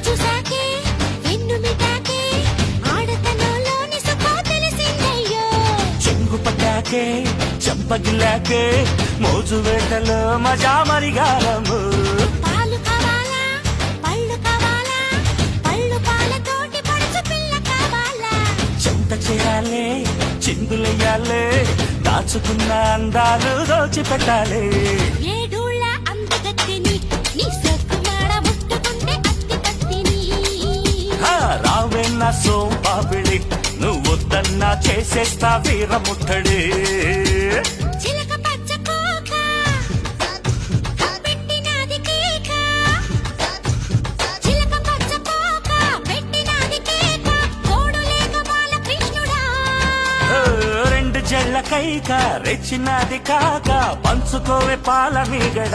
చూసాకే వెన్ను మిటాకే ఆడతనంలోని సుఖం తెలిసిందయ్యో చెంగు పట్టాకే చంపగిల్లాకే మోజు వేటలో మజా మరిగాలము పాలు కావాలా పళ్ళు కావాలా పళ్ళు పాలతోటి పడుచు పిల్ల కావాలా చెంత చేయాలే చిందులెయ్యాలే దాచుకున్న అందాలు దోచిపెట్టాలి ఏడూళ్ళ అందగత్తిని నీ సొక్కుమాడ ముట్టుకుంటే అత్తి కత్తిని రావే నా సోంపాపిడి నువ్వొద్దన్నా చేసేస్తా వీరముట్టడి చిలక పచ్చ కోక పెట్టినాది కేక చిలక పచ్చ కోక పెట్టినాది కేక తోడు లేక బాల కృష్ణుడా రెండు జళ్ళ కైక రెచ్చినది కాక పంచుకోవే పాల మీగడ